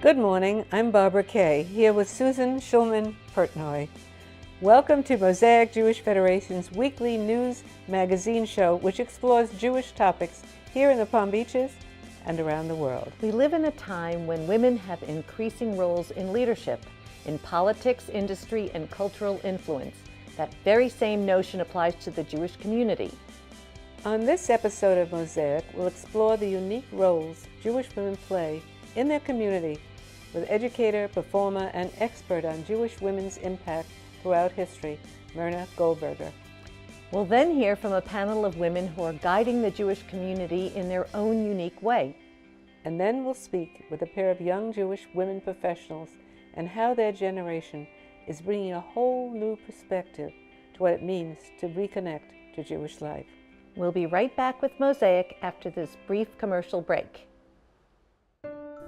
Good morning, I'm Barbara Kay, here with Susan Schulman-Portnoy. Welcome to Mosaic Jewish Federation's weekly news magazine show, which explores Jewish topics here in the Palm Beaches and around the world. We live in a time when women have increasing roles in leadership, in politics, industry, and cultural influence. That very same notion applies to the Jewish community. On this episode of Mosaic, we'll explore the unique roles Jewish women play in their community with educator, performer, and expert on Jewish women's impact throughout history, Myrna Goldberger. We'll then hear from a panel of women who are guiding the Jewish community in their own unique way. And then we'll speak with a pair of young Jewish women professionals and how their generation is bringing a whole new perspective to what it means to reconnect to Jewish life. We'll be right back with Mosaic after this brief commercial break.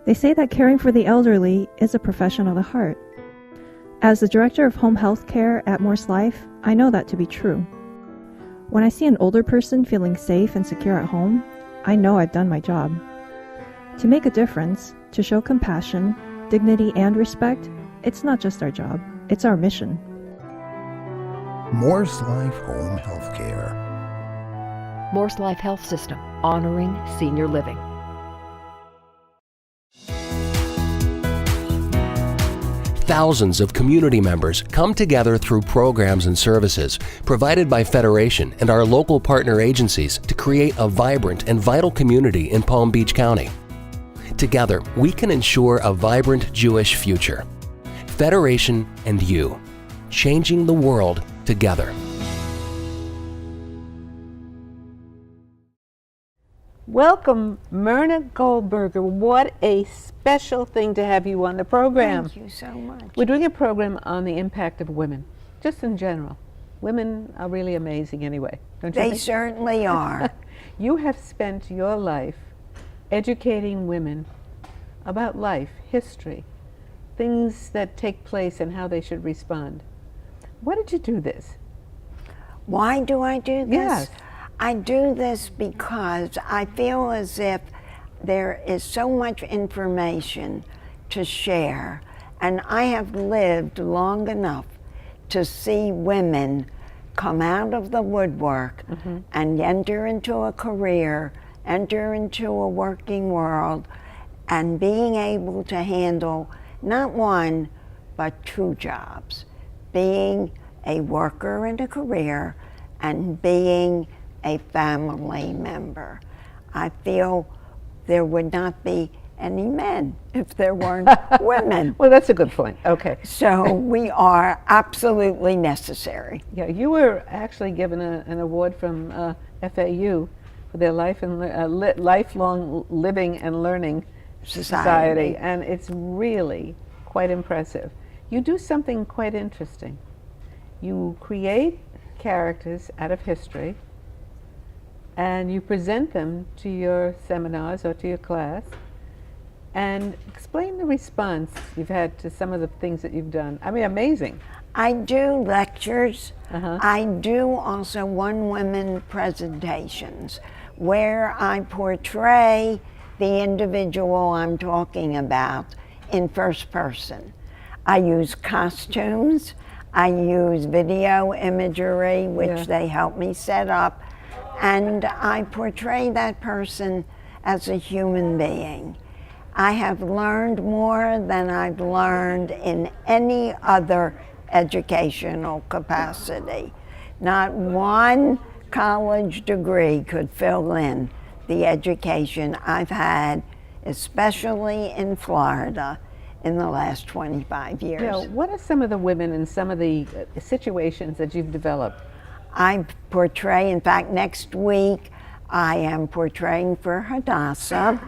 They say that caring for the elderly is a profession of the heart. As the director of home health care at Morse Life, I know that to be true. When I see an older person feeling safe and secure at home, I know I've done my job. To make a difference, to show compassion, dignity, and respect, it's not just our job, it's our mission. Morse Life Home Health Care. Morse Life Health System, honoring senior living. Thousands of community members come together through programs and services provided by Federation and our local partner agencies to create a vibrant and vital community in Palm Beach County. Together, we can ensure a vibrant Jewish future. Federation and you, changing the world together. Welcome, Myrna Goldberger. What a special thing to have you on the program. Thank you so much. We're doing a program on the impact of women, just in general. Women are really amazing anyway, don't you They think? certainly are. You have spent your life educating women about life, history, things that take place and how they should respond. Why did you do this? Why do I do this? Yes. I do this because I feel as if there is so much information to share, and I have lived long enough to see women come out of the woodwork and enter into a career, enter into a working world, and being able to handle not one, but two jobs. Being a worker in a career and being a family member. I feel there would not be any men if there weren't women. Well, that's a good point. Okay. So we are absolutely necessary. Yeah, you were actually given an award from FAU for their lifelong living and learning society, and it's really quite impressive. You do something quite interesting. You create characters out of history, and you present them to your seminars or to your class, and explain the response you've had to some of the things that you've done. I mean, amazing. I do lectures. I do also one-woman presentations where I portray the individual I'm talking about in first person. I use costumes. I use video imagery, which they help me set up. And I portray that person as a human being. I have learned more than I've learned in any other educational capacity. Not one college degree could fill in the education I've had, especially in Florida, in the last 25 years. You know, what are some of the women and some of the situations that you've developed? I portray, in fact, next week, I am portraying for Hadassah,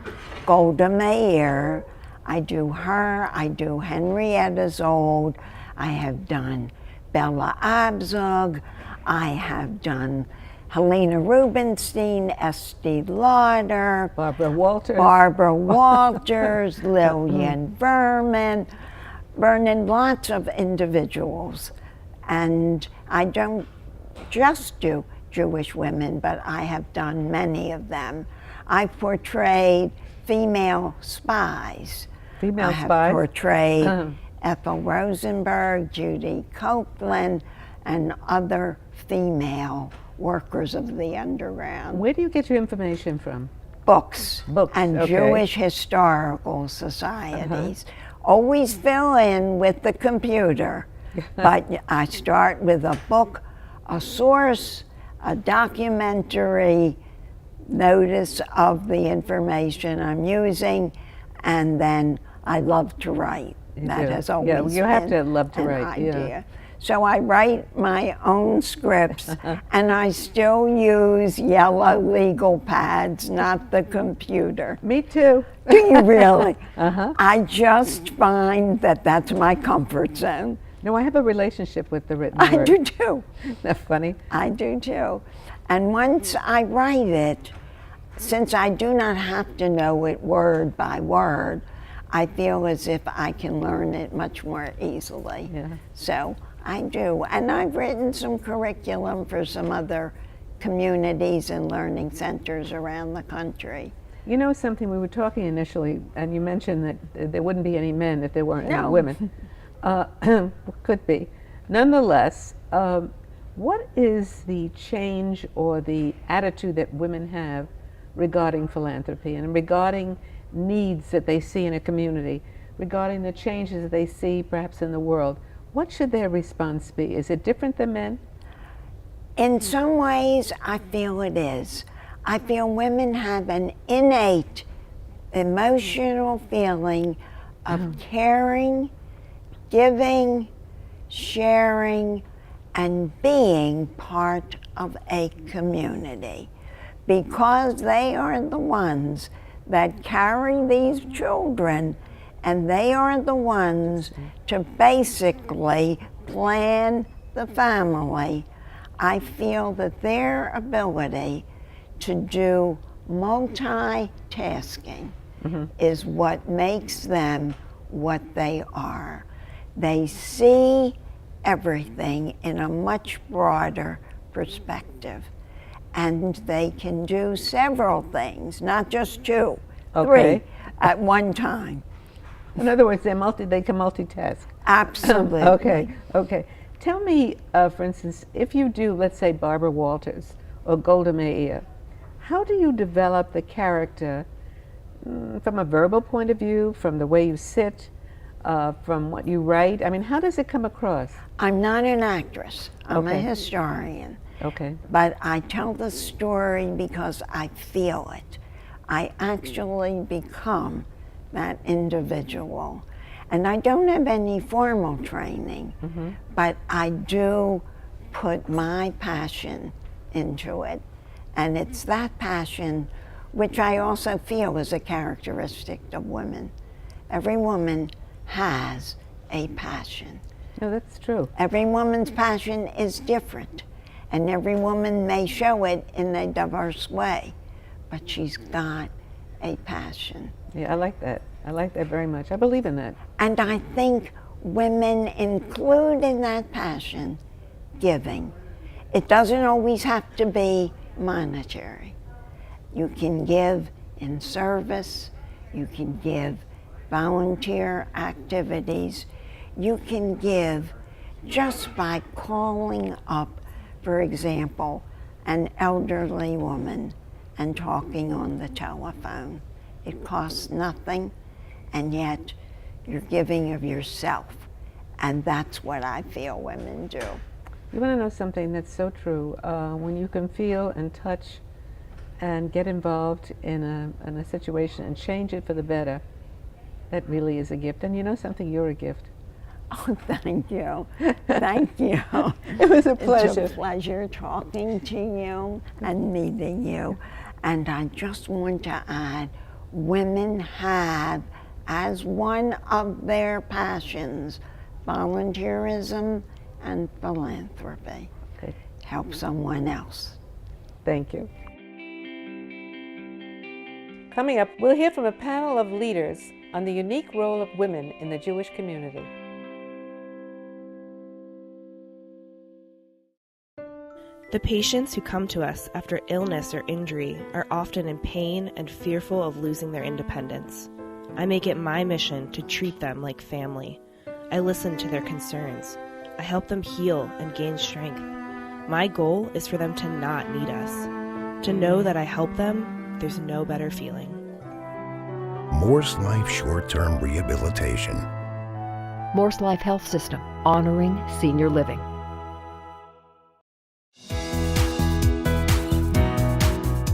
Golda Meir. I do her, I do Henrietta Zold, I have done Bella Abzug, I have done Helena Rubinstein, Estee Lauder, Barbara Walters, Lillian Vernon, lots of individuals. And I don't just do Jewish women, but I have done many of them. I've portrayed female spies. Female I have spies? portrayed Ethel Rosenberg, Judy Copeland, and other female workers of the underground. Where do you get your information from? Books. Books, And okay. Jewish historical societies. Always fill in with the computer, but I start with a book, a source, a documentary, notice of the information I'm using, and then I love to write. That has always you have been to love to an write. idea. Yeah. So I write my own scripts, and I still use yellow legal pads, not the computer. Me too. Do you really? I just find that that's my comfort zone. No, I have a relationship with the written I word. do too. Isn't that funny? I do too. And once I write it, since I do not have to know it word by word, I feel as if I can learn it much more easily. Yeah. So I do. And I've written some curriculum for some other communities and learning centers around the country. You know something, we were talking initially, and you mentioned that there wouldn't be any men if there weren't any No. women. Could be. Nonetheless, what is the change or the attitude that women have regarding philanthropy and regarding needs that they see in a community, regarding the changes that they see perhaps in the world? What should their response be? Is it different than men? In some ways, I feel it is. I feel women have an innate emotional feeling of caring, giving, sharing, and being part of a community, because they are the ones that carry these children, and they are the ones to basically plan the family. I feel that their ability to do multitasking is what makes them what they are. They see everything in a much broader perspective, and they can do several things, not just two, Okay. 3 at one time. In other words, they can multitask. Absolutely. Okay. Tell me, for instance, if you do, let's say, Barbara Walters or Golda Meir, how do you develop the character from a verbal point of view, from the way you sit, from what you write? I mean, how does it come across? I'm not an actress. I'm a Okay. historian. Okay. But I tell the story because I feel it. I actually become that individual. And I don't have any formal training, but I do put my passion into it. And it's that passion which I also feel is a characteristic of women. Every woman has a passion. No, that's true. Every woman's passion is different, and every woman may show it in a diverse way, but she's got a passion. Yeah, I like that. I like that very much. I believe in that. And I think women include in that passion giving. It doesn't always have to be monetary. You can give in service, you can give volunteer activities, you can give just by calling up, for example, an elderly woman and talking on the telephone. It costs nothing, and yet you're giving of yourself. And that's what I feel women do. You want to know something that's so true? When you can feel and touch and get involved in a situation and change it for the better, that really is a gift. And you know something? You're a gift. Oh, thank you. Thank you. It was a pleasure. It's a pleasure talking to you and meeting you. And I just want to add, women have as one of their passions volunteerism and philanthropy. Okay. Help someone else. Thank you. Coming up, we'll hear from a panel of leaders on the unique role of women in the Jewish community. The patients who come to us after illness or injury are often in pain and fearful of losing their independence. I make it my mission to treat them like family. I listen to their concerns. I help them heal and gain strength. My goal is for them to not need us. To know that I help them, there's no better feeling. Morse Life Short-Term Rehabilitation. Morse Life Health System, honoring senior living.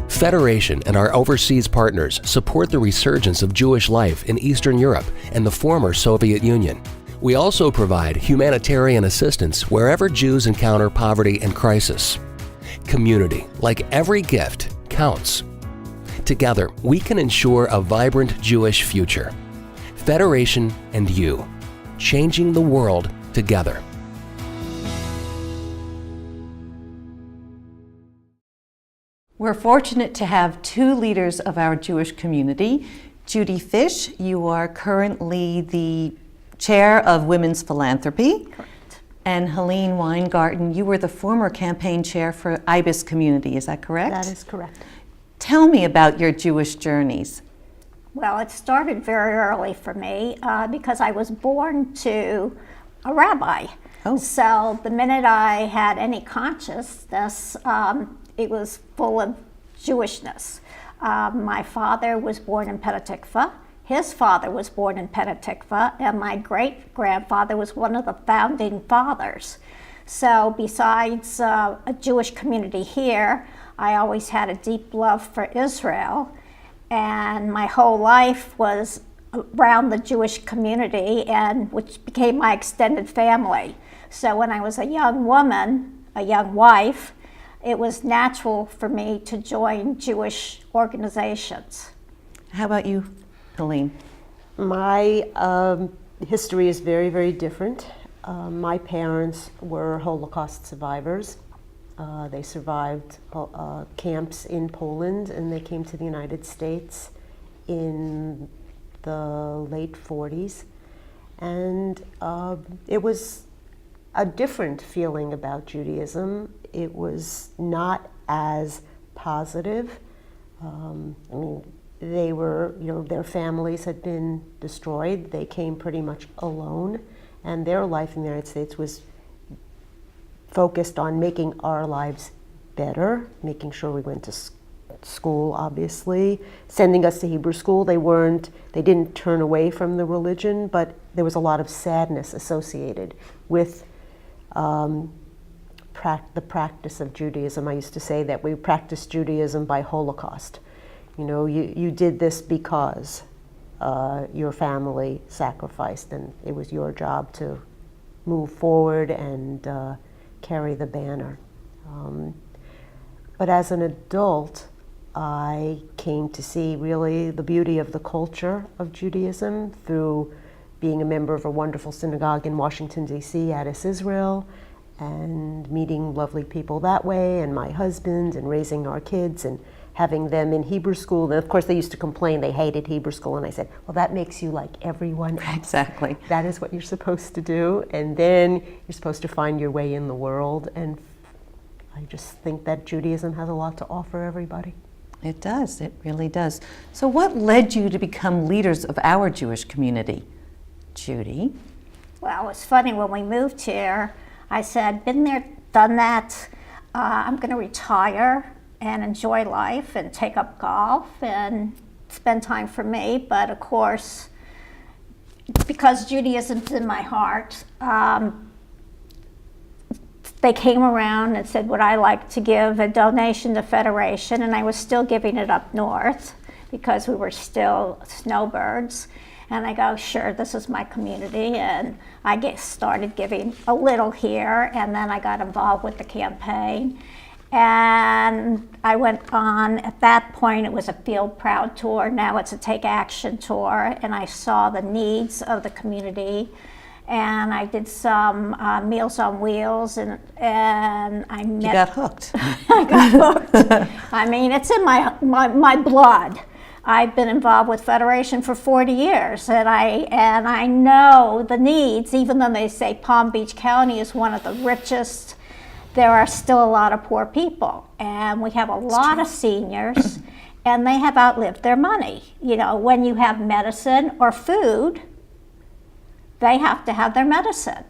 Federation and our overseas partners support the resurgence of Jewish life in Eastern Europe and the former Soviet Union. We also provide humanitarian assistance wherever Jews encounter poverty and crisis. Community, like every gift, counts. Together, we can ensure a vibrant Jewish future. Federation and you, changing the world together. We're fortunate to have two leaders of our Jewish community. Judy Fish, you are currently the chair of Women's Philanthropy. Correct. And Helene Weingarten, you were the former campaign chair for IBIS community, is that correct? That is correct. Tell me about your Jewish journeys. Well, it started very early for me because I was born to a rabbi. Oh. So the minute I had any consciousness, it was full of Jewishness. My father was born in Petah Tikva. His father was born in Petah Tikva, and my great-grandfather was one of the founding fathers. So besides a Jewish community here, I always had a deep love for Israel, and my whole life was around the Jewish community, and which became my extended family. So when I was a young woman, a young wife, it was natural for me to join Jewish organizations. How about you, Helene? My history is very, very different. My parents were Holocaust survivors. They survived camps in Poland, and they came to the United States in the late 40s. And it was a different feeling about Judaism. It was not as positive. I mean, they were, their families had been destroyed. They came pretty much alone, and their life in the United States was focused on making our lives better, making sure we went to school, obviously, sending us to Hebrew school. They didn't turn away from the religion, but there was a lot of sadness associated with the practice of Judaism. I used to say that we practice Judaism by Holocaust. You did this because your family sacrificed, and it was your job to move forward and carry the banner. But as an adult, I came to see really the beauty of the culture of Judaism through being a member of a wonderful synagogue in Washington, D.C., Addis, Israel, and meeting lovely people that way, and my husband, and raising our kids, and having them in Hebrew school. And of course, they used to complain they hated Hebrew school, and I said, well, that makes you like everyone else. Exactly. That is what you're supposed to do, and then you're supposed to find your way in the world, and I just think that Judaism has a lot to offer everybody. It does, it really does. So what led you to become leaders of our Jewish community? Judy? Well, it's funny, when we moved here, I said, been there, done that. I'm going to retire and enjoy life and take up golf and spend time for me. But of course, because Judaism's in my heart, they came around and said, would I like to give a donation to Federation? And I was still giving it up north because we were still snowbirds. And I go, sure, this is my community. And I started giving a little here, and then I got involved with the campaign. And I went on, at that point it was a Feel Proud tour, now it's a Take Action tour, and I saw the needs of the community. And I did some Meals on Wheels, and I met... You got hooked. I got hooked. I mean, it's in my blood. I've been involved with Federation for 40 years, and I know the needs. Even though they say Palm Beach County is one of the richest, there are still a lot of poor people, and we have a lot of seniors, and they have outlived their money. You know, when you have medicine or food, they have to have their medicine.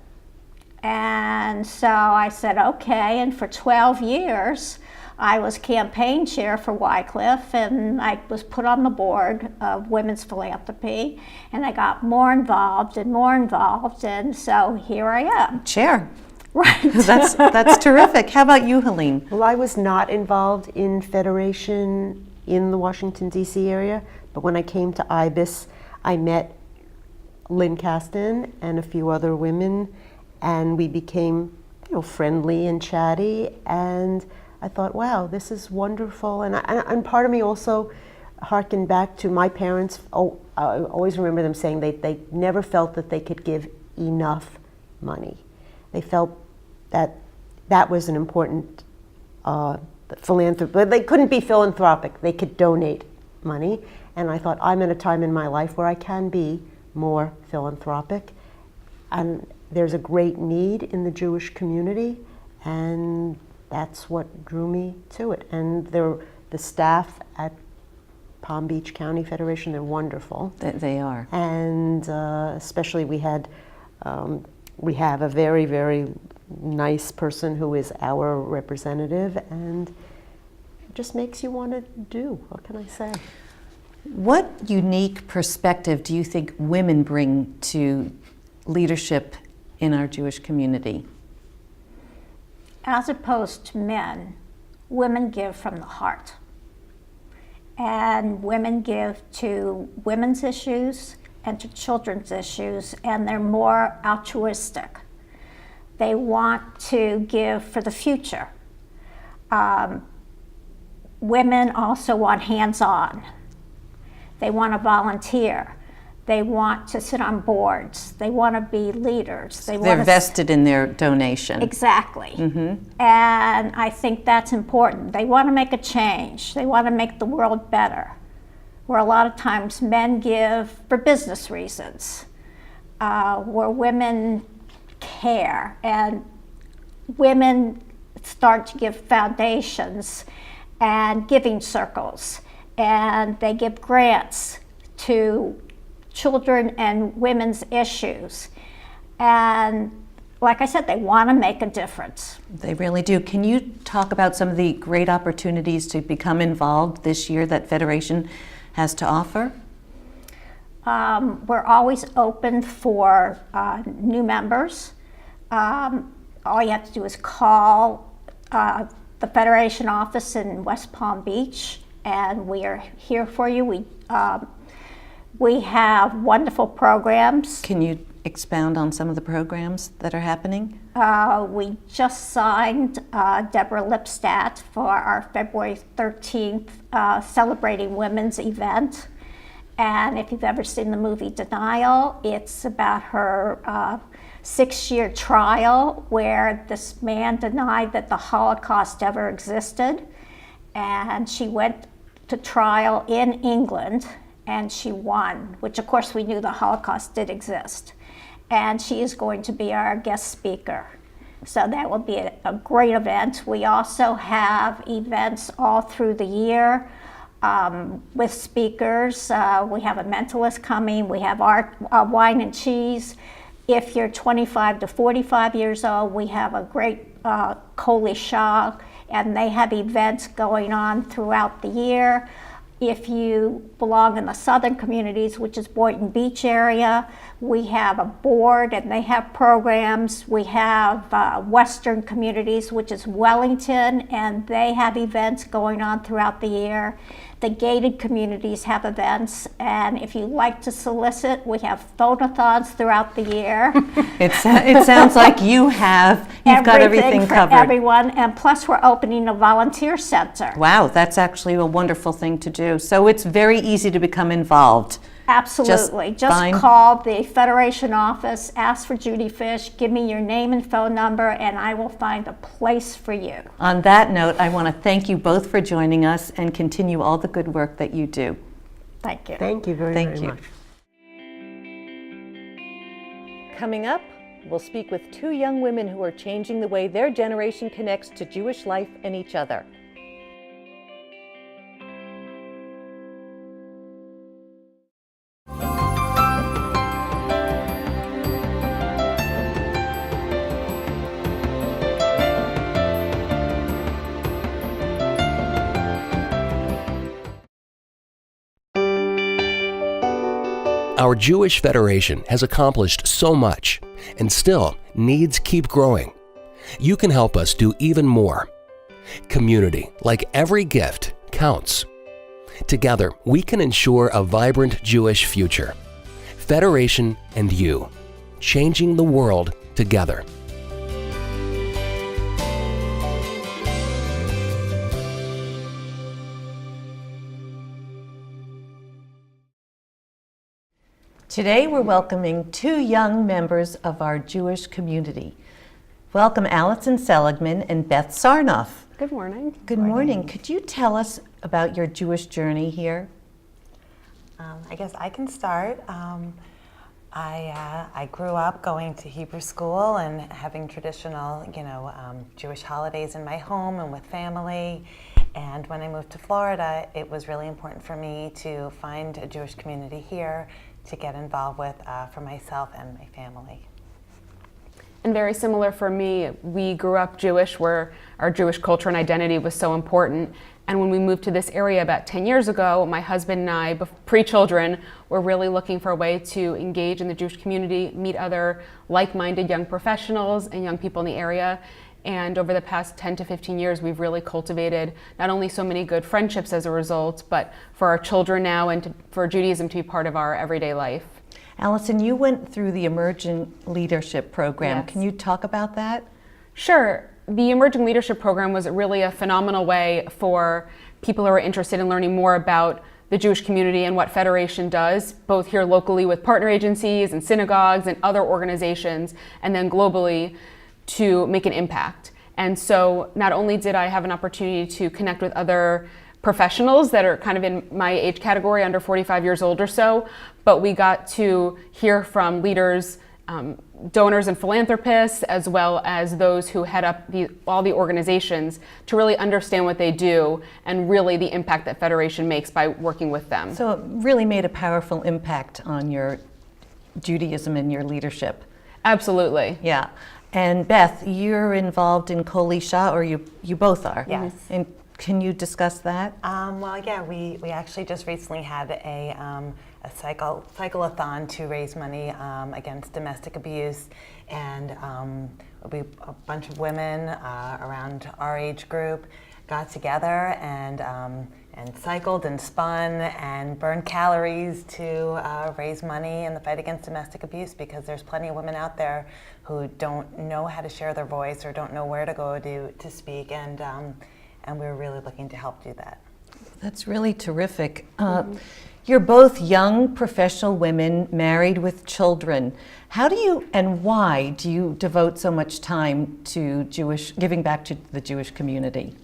And so I said, okay, and for 12 years, I was campaign chair for Wycliffe, and I was put on the board of Women's Philanthropy, and I got more involved, and so here I am. Chair. Right. That's terrific. How about you, Helene? Well, I was not involved in Federation in the Washington, D.C. area, but when I came to IBIS, I met Lynn Caston and a few other women, and we became, you know, friendly and chatty, and I thought, wow, this is wonderful. And part of me also harkened back to my parents. I always remember them saying they never felt that they could give enough money. They felt that that was an important philanthropy, but they couldn't be philanthropic. They could donate money. And I thought, I'm at a time in my life where I can be more philanthropic. And there's a great need in the Jewish community, and that's what drew me to it. And the staff at Palm Beach County Federation, they're wonderful. They are. And especially we have a very, very nice person who is our representative, and it just makes you want to do. What can I say? What unique perspective do you think women bring to leadership in our Jewish community? As opposed to men, women give from the heart. And women give to women's issues and to children's issues, and they're more altruistic. They want to give for the future. Women also want hands-on. They want to volunteer. They want to sit on boards. They want to be leaders. They're vested in their donation. Exactly. Mm-hmm. And I think that's important. They want to make a change. They want to make the world better. Where a lot of times men give for business reasons, where women care, and women start to give foundations and giving circles, and they give grants to children and women's issues. And like I said, they want to make a difference. They really do. Can you talk about some of the great opportunities to become involved this year that Federation has to offer? We're always open for new members. All you have to do is call the Federation office in West Palm Beach, and we are here for you. We have wonderful programs. Can you expound on some of the programs that are happening? We just signed Deborah Lipstadt for our February 13th Celebrating Women's event. And if you've ever seen the movie Denial, it's about her 6-year trial where this man denied that the Holocaust ever existed. And she went to trial in England, and she won, which of course we knew the Holocaust did exist. And she is going to be our guest speaker. So that will be a great event. We also have events all through the year with speakers. We have a mentalist coming. We have art, wine and cheese. If you're 25 to 45 years old, we have a great Koli Shah, and they have events going on throughout the year. If you belong in the southern communities, which is Boynton Beach area, we have a board and they have programs. We have western communities, which is Wellington, and they have events going on throughout the year. The gated communities have events, and if you like to solicit, we have phonathons throughout the year. It sounds like you've got everything for covered. Everyone, and plus we're opening a volunteer center. Wow, that's actually a wonderful thing to do. So it's very easy to become involved. Absolutely. Just call the Federation office, ask for Judy Fish, give me your name and phone number, and I will find a place for you. On that note, I want to thank you both for joining us and continue all the good work that you do. Thank you. Thank you very much. Coming up, we'll speak with two young women who are changing the way their generation connects to Jewish life and each other. Our Jewish Federation has accomplished so much, and still needs keep growing. You can help us do even more. Community, like every gift, counts. Together, we can ensure a vibrant Jewish future. Federation and you, changing the world together. Today we're welcoming two young members of our Jewish community. Welcome Allison Seligman and Beth Sarnoff. Good morning. Good morning. Could you tell us about your Jewish journey here? I guess I can start. I grew up going to Hebrew school and having traditional, Jewish holidays in my home and with family. And when I moved to Florida, it was really important for me to find a Jewish community here to get involved with for myself and my family. And very similar for me, we grew up Jewish, where our Jewish culture and identity was so important. And when we moved to this area about 10 years ago, my husband and I, pre-children, were really looking for a way to engage in the Jewish community, meet other like-minded young professionals and young people in the area. And over the past 10 to 15 years, we've really cultivated not only so many good friendships as a result, but for our children now and for Judaism to be part of our everyday life. Allison, you went through the Emerging Leadership Program. Yes. Can you talk about that? Sure. The Emerging Leadership Program was really a phenomenal way for people who are interested in learning more about the Jewish community and what Federation does, both here locally with partner agencies and synagogues and other organizations, and then globally to make an impact. And so not only did I have an opportunity to connect with other professionals that are kind of in my age category, under 45 years old or so, but we got to hear from leaders, donors and philanthropists, as well as those who head up all the organizations, to really understand what they do and really the impact that Federation makes by working with them. So it really made a powerful impact on your Judaism and your leadership. Absolutely. Yeah. And Beth, you're involved in Kol Isha, or you both are? Yes. And can you discuss that? We actually just recently had a cycle-a-thon to raise money against domestic abuse, and a bunch of women around our age group got together and cycled and spun and burned calories to raise money in the fight against domestic abuse, because there's plenty of women out there who don't know how to share their voice or don't know where to go to speak, and we're really looking to help do that. That's really terrific. You're both young professional women married with children. How do you and why do you devote so much time to giving back to the Jewish community?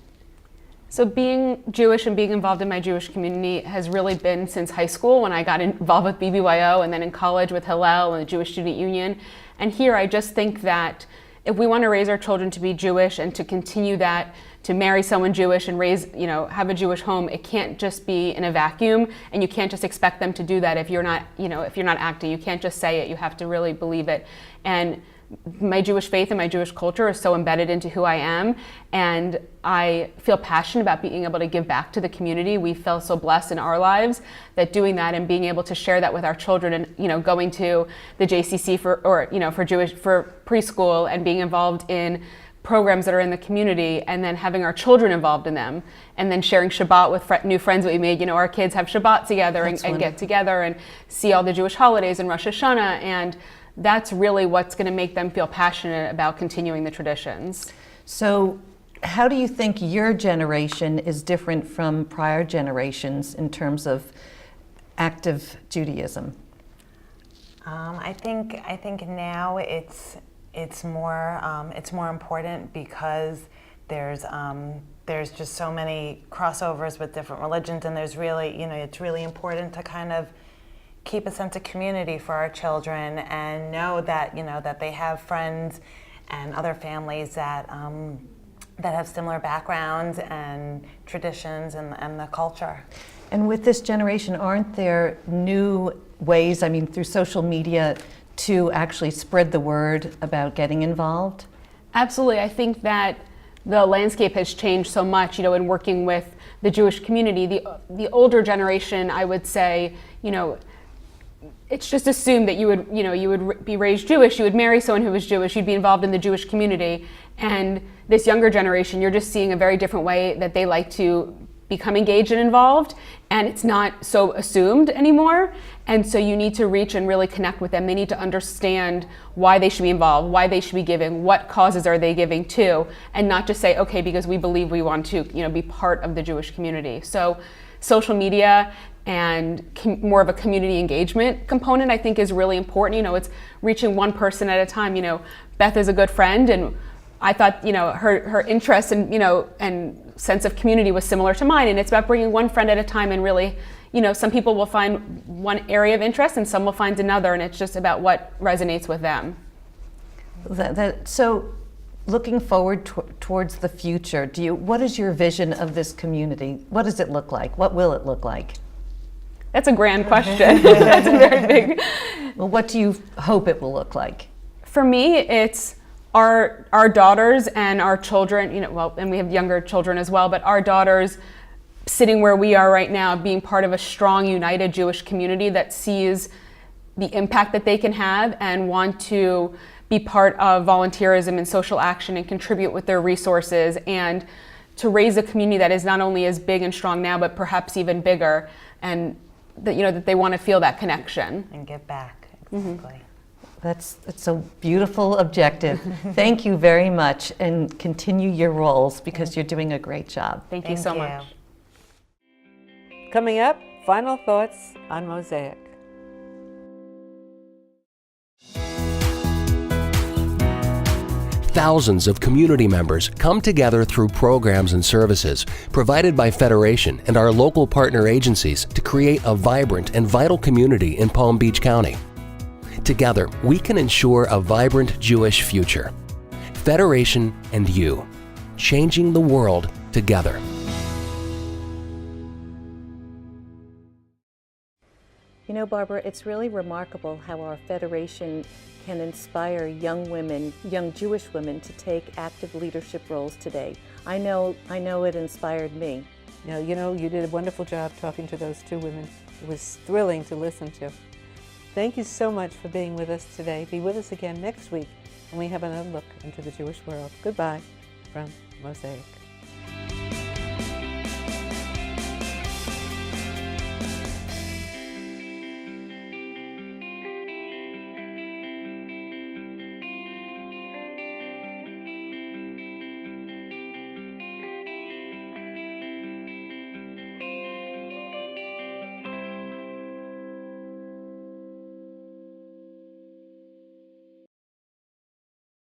So being Jewish and being involved in my Jewish community has really been since high school, when I got involved with BBYO, and then in college with Hillel and the Jewish Student Union. And here I just think that if we want to raise our children to be Jewish and to continue that, to marry someone Jewish and raise, have a Jewish home, it can't just be in a vacuum, and you can't just expect them to do that if you're not acting. You can't just say it, you have to really believe it. And my Jewish faith and my Jewish culture is so embedded into who I am, and I feel passionate about being able to give back to the community. We feel so blessed in our lives that doing that and being able to share that with our children, and going to the JCC for preschool and being involved in programs that are in the community, and then having our children involved in them, and then sharing Shabbat with new friends that we made. Our kids have Shabbat together and get together and see all the Jewish holidays and Rosh Hashanah, and that's really what's going to make them feel passionate about continuing the traditions. So how do you think your generation is different from prior generations in terms of active Judaism? I think now it's more important, because there's just so many crossovers with different religions, and there's really, it's really important to kind of keep a sense of community for our children and know that, that they have friends and other families that have similar backgrounds and traditions and the culture. And with this generation, aren't there new ways, through social media, to actually spread the word about getting involved? Absolutely. I think that the landscape has changed so much, in working with the Jewish community. The older generation, I would say, it's just assumed that you would be raised Jewish, you would marry someone who was Jewish, you'd be involved in the Jewish community. And this younger generation, you're just seeing a very different way that they like to become engaged and involved, and it's not so assumed anymore. And so you need to reach and really connect with them. They need to understand why they should be involved, why they should be giving, what causes are they giving to, and not just say, okay, because we believe we want to, be part of the Jewish community. So social media and more of a community engagement component, I think, is really important. It's reaching one person at a time. Beth is a good friend, and I thought, her interest and, and sense of community was similar to mine. And it's about bringing one friend at a time, and really, some people will find one area of interest and some will find another, and it's just about what resonates with them. So looking forward towards the future, what is your vision of this community? What does it look like? What will it look like? That's a grand question. That's a very big. Well, what do you hope it will look like? For me, it's our daughters and our children, and we have younger children as well, but our daughters sitting where we are right now, being part of a strong, united Jewish community that sees the impact that they can have and want to be part of volunteerism and social action and contribute with their resources, and to raise a community that is not only as big and strong now, but perhaps even bigger, and that they want to feel that connection. And give back, exactly. Mm-hmm. That's a beautiful objective. Thank you very much, and continue your roles because you're doing a great job. Thank you so much. Coming up, final thoughts on Mosaic. Thousands of community members come together through programs and services provided by Federation and our local partner agencies to create a vibrant and vital community in Palm Beach County. Together, we can ensure a vibrant Jewish future. Federation and you, changing the world together. Barbara, it's really remarkable how our Federation can inspire young women, young Jewish women, to take active leadership roles today. I know it inspired me. You did a wonderful job talking to those two women. It was thrilling to listen to. Thank you so much for being with us today. Be with us again next week when we have another look into the Jewish world. Goodbye from Mosaic.